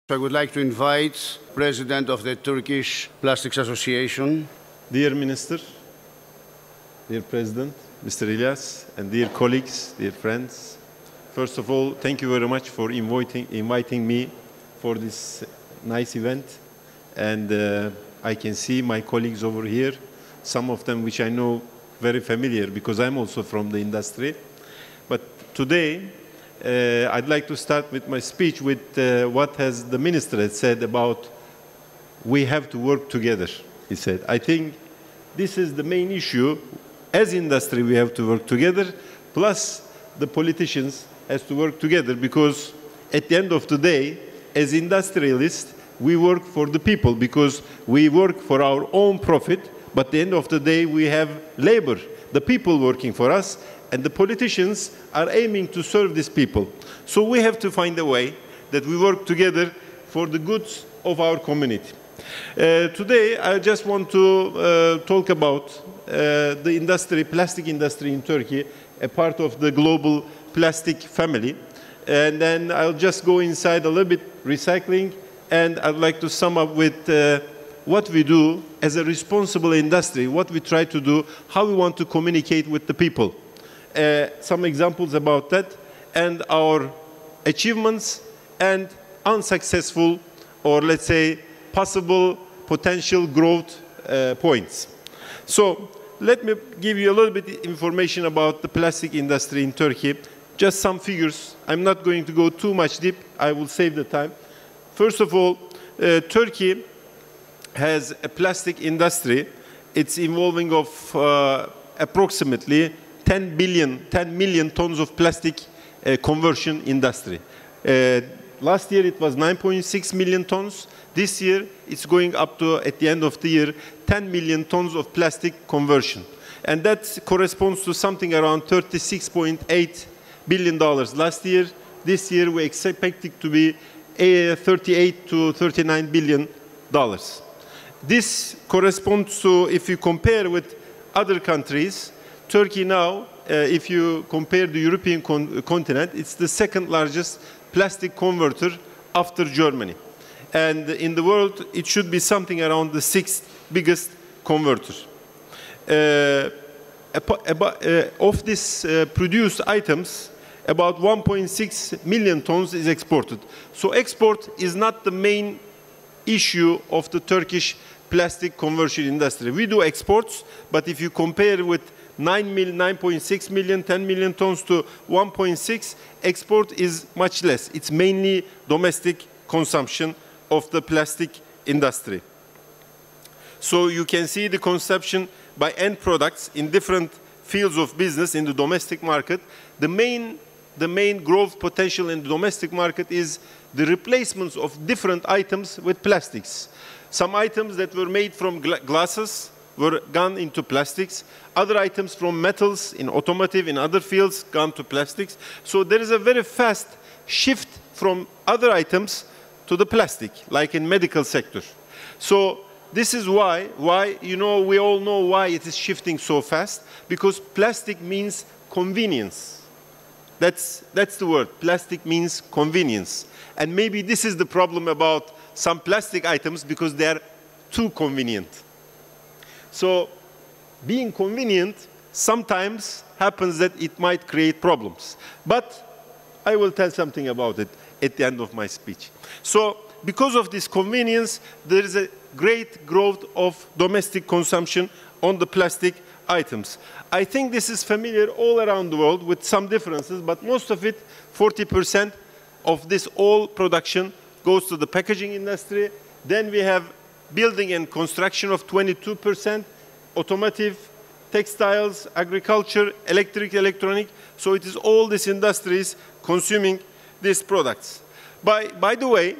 I would like to invite President of the Turkish Plastics Association. Dear Minister, dear President, Mr. Ilyas, and dear colleagues, dear friends, first of all, thank you very much for inviting me for this nice event. And I can see my colleagues over here, some of them which I know very familiar because I'm also from the industry. But today, I'd like to start with my speech with what has the minister has said about we have to work together, he said. I think this is the main issue. As industry, we have to work together, plus the politicians has to work together because at the end of the day, as industrialists, we work for the people because we work for our own profit, but at the end of the day, we have labor, the people working for us, and the politicians are aiming to serve these people. So we have to find a way that we work together for the goods of our community. Today, I just want to talk about the industry, plastic industry in Turkey, a part of the global plastic family. And then I'll just go inside a little bit recycling, and I'd like to sum up with what we do as a responsible industry, what we try to do, how we want to communicate with the people. Some examples about that, and our achievements and unsuccessful, or let's say, possible potential growth points. So let me give you a little bit of information about the plastic industry in Turkey. Just some figures. I'm not going to go too much deep. I will save the time. First of all, Turkey has a plastic industry. It's involving of approximately 10 million tons of plastic conversion industry. Last year it was 9.6 million tons. This year it's going up to, at the end of the year, 10 million tons of plastic conversion. And that corresponds to something around $36.8 billion last year. This year we expect it to be 38 to 39 billion dollars. This corresponds to, if you compare with other countries, Turkey now, if you compare the European continent, it's the second largest plastic converter after Germany. And in the world, it should be something around the sixth biggest converter. Of these produced items, about 1.6 million tons is exported. So export is not the main issue of the Turkish plastic conversion industry. We do exports, but if you compare with 9.6 million, 10 million tons to 1.6, export is much less. It's mainly domestic consumption of the plastic industry. So you can see the consumption by end products in different fields of business in the domestic market. The main growth potential in the domestic market is the replacements of different items with plastics. Some items that were made from glasses were gone into plastics. Other items from metals in automotive, in other fields, gone to plastics. So there is a very fast shift from other items to the plastic, like in medical sector. So this is why, you know, we all know why it is shifting so fast, because plastic means convenience. That's the word. Plastic means convenience. And maybe this is the problem about some plastic items, because they are too convenient. So being convenient sometimes happens that it might create problems. But I will tell something about it at the end of my speech. So because of this convenience, there is a great growth of domestic consumption on the plastic items. I think this is familiar all around the world with some differences, but most of it, 40% of this all production goes to the packaging industry. Then we have building and construction of 22%, automotive, textiles, agriculture, electronic. So it is all these industries consuming these products. By the way,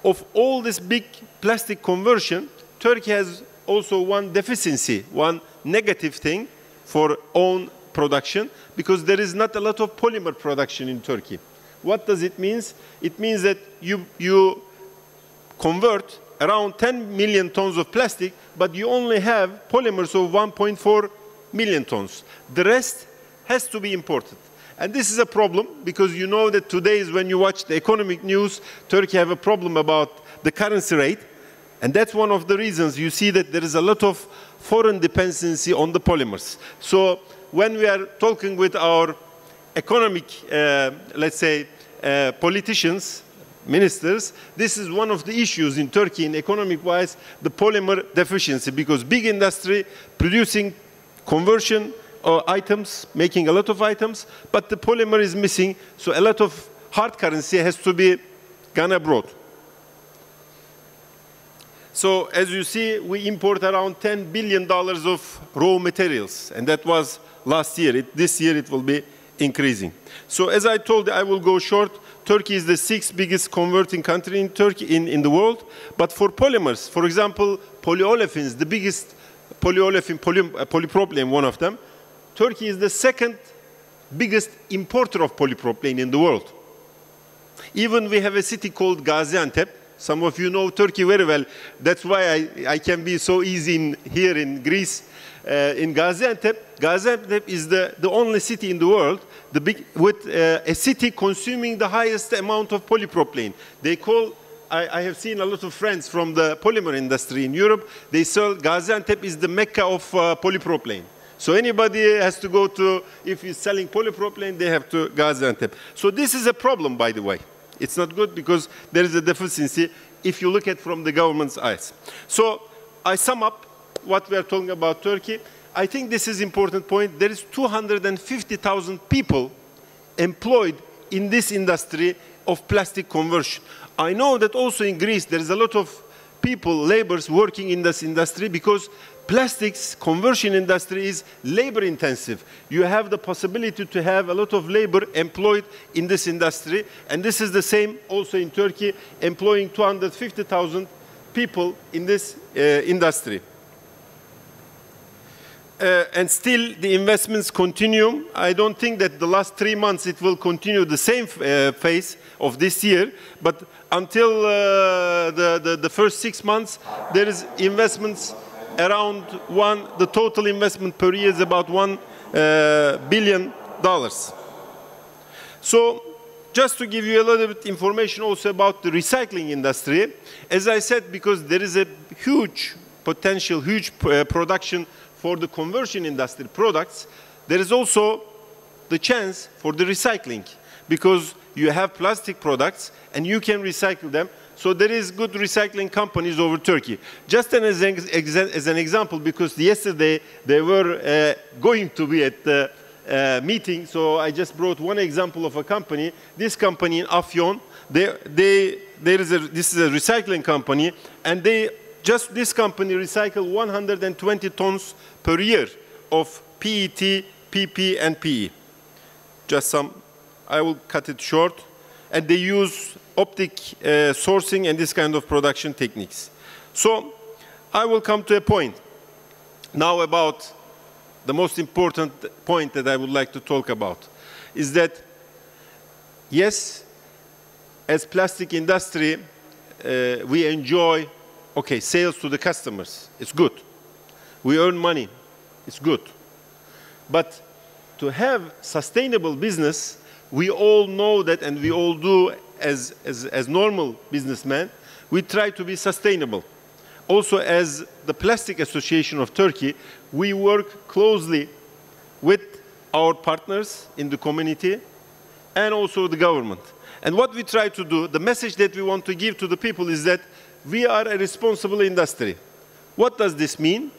of all this big plastic conversion, Turkey has also one deficiency, one negative thing for own production, because there is not a lot of polymer production in Turkey. What does it mean? It means that you convert around 10 million tons of plastic, but you only have polymers of 1.4 million tons. The rest has to be imported. And this is a problem because you know that today is when you watch the economic news, Turkey have a problem about the currency rate. And that's one of the reasons you see that there is a lot of foreign dependency on the polymers. So when we are talking with our economic, let's say, politicians, ministers, this is one of the issues in Turkey in economic-wise, the polymer deficiency, because big industry producing conversion items, making a lot of items, but the polymer is missing, so a lot of hard currency has to be gone abroad. So as you see, we import around $10 billion of raw materials, and that was last year. This year it will be increasing. So as I told you, I will go short. Turkey is the 6th biggest converting country in the world. But for polymers, for example, polyolefins, the biggest polyolefin, polypropylene, one of them, Turkey is the 2nd biggest importer of polypropylene in the world. Even we have a city called Gaziantep. Some of you know Turkey very well. That's why I can be so easy here in Greece. In Gaziantep, Gaziantep is the only city in the world with a city consuming the highest amount of polypropylene. They call, I have seen a lot of friends from the polymer industry in Europe, they say Gaziantep is the Mecca of polypropylene. So anybody has to go to, if he's selling polypropylene, they have to Gaziantep. So this is a problem, by the way. It's not good because there is a deficiency if you look at from the government's eyes. So I sum up what we are talking about Turkey. I think this is an important point. There is 250,000 people employed in this industry of plastic conversion. I know that also in Greece there is a lot of people, laborers working in this industry because plastics conversion industry is labor intensive. You have the possibility to have a lot of labor employed in this industry, and this is the same also in Turkey, employing 250,000 people in this industry. And still the investments continue. I don't think that the last 3 months it will continue the same phase of this year, but until the first 6 months, there is investments around the total investment per year is about $1 billion. So just to give you a little bit information also about the recycling industry, as I said, because there is a huge potential, huge production for the conversion industry products, there is also the chance for the recycling because you have plastic products and you can recycle them. So there is good recycling companies over Turkey. Just as an example, because yesterday they were going to be at the meeting, so I just brought one example of a company. This company in Afyon, this is a recycling company, and this company recycles 120 tons per year of PET, PP, and PE. Just some, I will cut it short. And they use optic sourcing and this kind of production techniques. So I will come to a point now about the most important point that I would like to talk about is that, yes, as plastic industry, we enjoy, okay, sales to the customers. It's good. We earn money. It's good. But to have sustainable business, we all know that, and we all do as normal businessmen, we try to be sustainable. Also, as the Plastic Association of Turkey, we work closely with our partners in the community and also the government. And what we try to do, the message that we want to give to the people is that we are a responsible industry. What does this mean?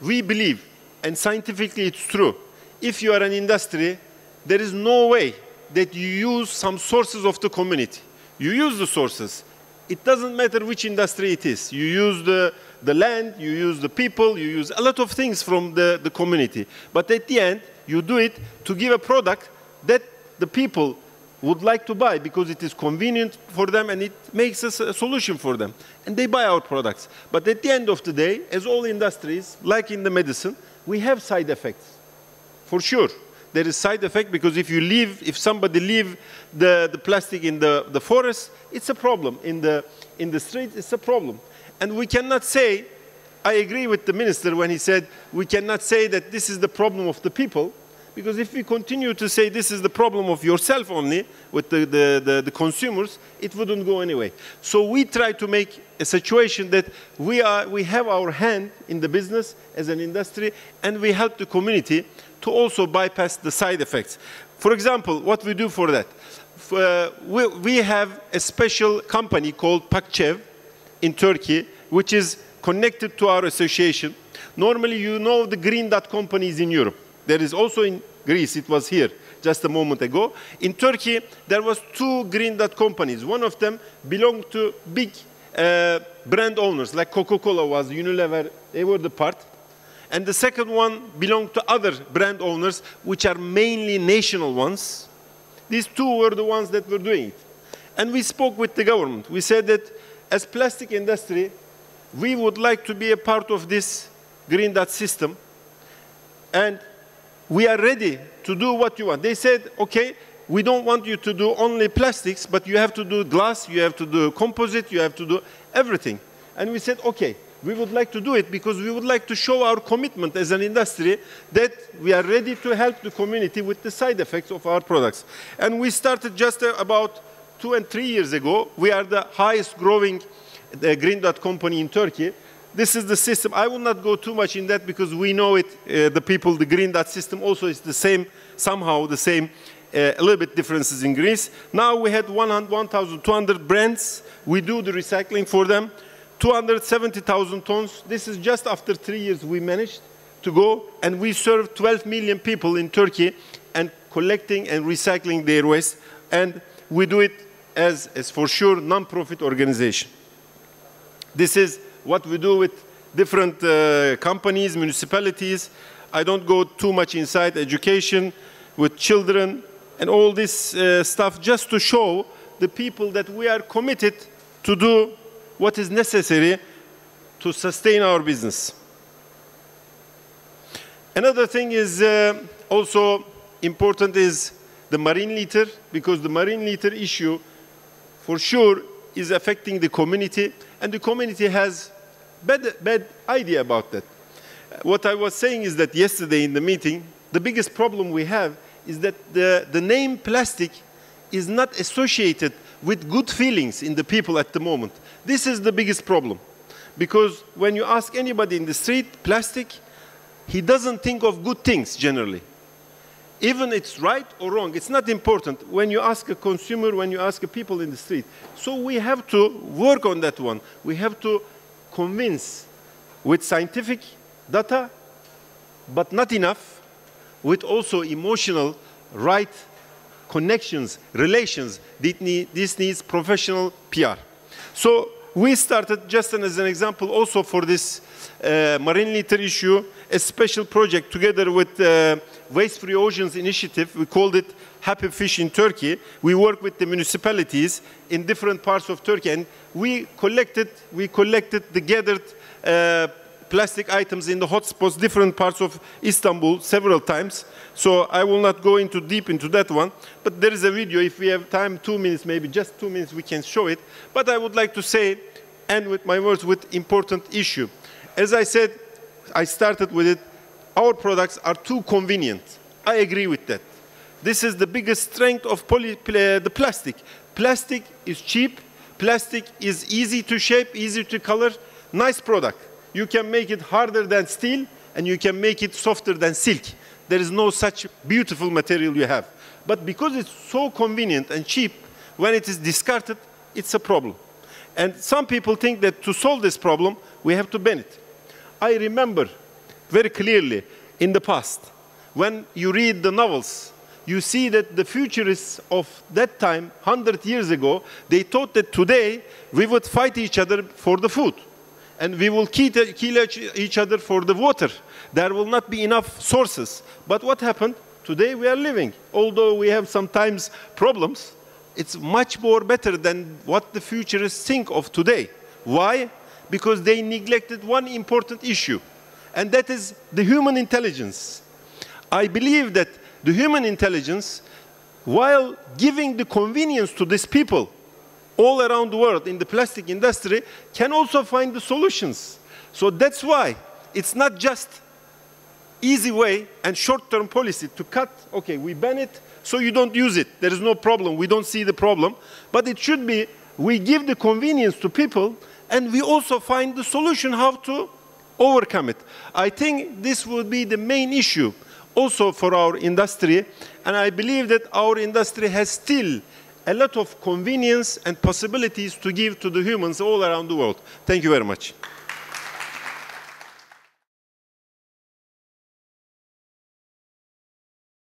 We believe, and scientifically it's true, if you are an industry, there is no way that you use some sources of the community. You use the sources. It doesn't matter which industry it is. You use the land, you use the people, you use a lot of things from the community. But at the end, you do it to give a product that the people would like to buy because it is convenient for them and it makes a solution for them. And they buy our products. But at the end of the day, as all industries, like in the medicine, we have side effects, for sure. There is side effect because if somebody leave the plastic in the forest, it's a problem. In the street, it's a problem. And we cannot say, I agree with the minister when he said, we cannot say that this is the problem of the people, Because if we continue to say this is the problem of yourself only with the consumers, it wouldn't go anyway. So we try to make a situation that we have our hand in the business as an industry, and we help the community to also bypass the side effects. For example, what we do for that? We have a special company called Pakchev in Turkey, which is connected to our association. Normally, you know the Green Dot companies in Europe. There is also in Greece, it was here just a moment ago. In Turkey, there was 2 Green Dot companies. One of them belonged to big brand owners, like Coca-Cola was, Unilever, they were the part. And the second one belonged to other brand owners, which are mainly national ones. These 2 were the ones that were doing it. And we spoke with the government. We said that as plastic industry, we would like to be a part of this Green Dot system. And we are ready to do what you want. They said, okay, we don't want you to do only plastics, but you have to do glass, you have to do composite, you have to do everything. And we said, okay, we would like to do it because we would like to show our commitment as an industry that we are ready to help the community with the side effects of our products. And we started just about 2 and 3 years ago. We are the highest growing Green Dot company in Turkey. This is the system. I will not go too much in that because we know it, the people, the Green Dot system also is the same, somehow the same, a little bit differences in Greece. Now we had 1,200 brands. We do the recycling for them. 270,000 tons. This is just after 3 years we managed to go, and we serve 12 million people in Turkey and collecting and recycling their waste. And we do it as for sure, non-profit organization. This is what we do with different companies, municipalities. I don't go too much inside education, with children, and all this stuff, just to show the people that we are committed to do what is necessary to sustain our business. Another thing is also important is the marine litter, because the marine litter issue, for sure, is affecting the community, and the community has bad idea about that. What I was saying is that yesterday in the meeting, the biggest problem we have is that the name plastic is not associated with good feelings in the people at the moment. This is the biggest problem. Because when you ask anybody in the street, plastic, he doesn't think of good things generally. Even it's right or wrong, it's not important when you ask a consumer, when you ask people in the street. So we have to work on that one. We have to convince with scientific data, but not enough, with also emotional, right connections, relations. This needs professional PR. So we started, just as an example, also for this marine litter issue, a special project together with Waste Free Oceans Initiative. We called it Happy Fish in Turkey. We work with the municipalities in different parts of Turkey, and we collected the gathered plastic items in the hotspots, different parts of Istanbul, several times. So I will not go deep into that one, but there is a video, if we have time, 2 minutes, maybe just 2 minutes, we can show it. But I would like to say, and with my words, with important issue. As I said, I started with it, our products are too convenient. I agree with that. This is the biggest strength of the plastic. Plastic is cheap, plastic is easy to shape, easy to color, nice product. You can make it harder than steel, and you can make it softer than silk. There is no such beautiful material you have. But because it's so convenient and cheap, when it is discarded, it's a problem. And some people think that to solve this problem, we have to ban it. I remember very clearly in the past, when you read the novels, you see that the futurists of that time, 100 years ago, they thought that today we would fight each other for the food. And we will kill each other for the water. There will not be enough sources. But what happened? Today we are living. Although we have sometimes problems, it's much more better than what the futurists think of today. Why? Because they neglected one important issue, and that is the human intelligence. I believe that the human intelligence, while giving the convenience to these people all around the world in the plastic industry, can also find the solutions. So that's why it's not just easy way and short-term policy to cut, okay, we ban it, so you don't use it. There is no problem. We don't see the problem. But it should be, we give the convenience to people, and we also find the solution how to overcome it. I think this will be the main issue also for our industry, and I believe that our industry has still a lot of convenience and possibilities to give to the humans all around the world. Thank you very much.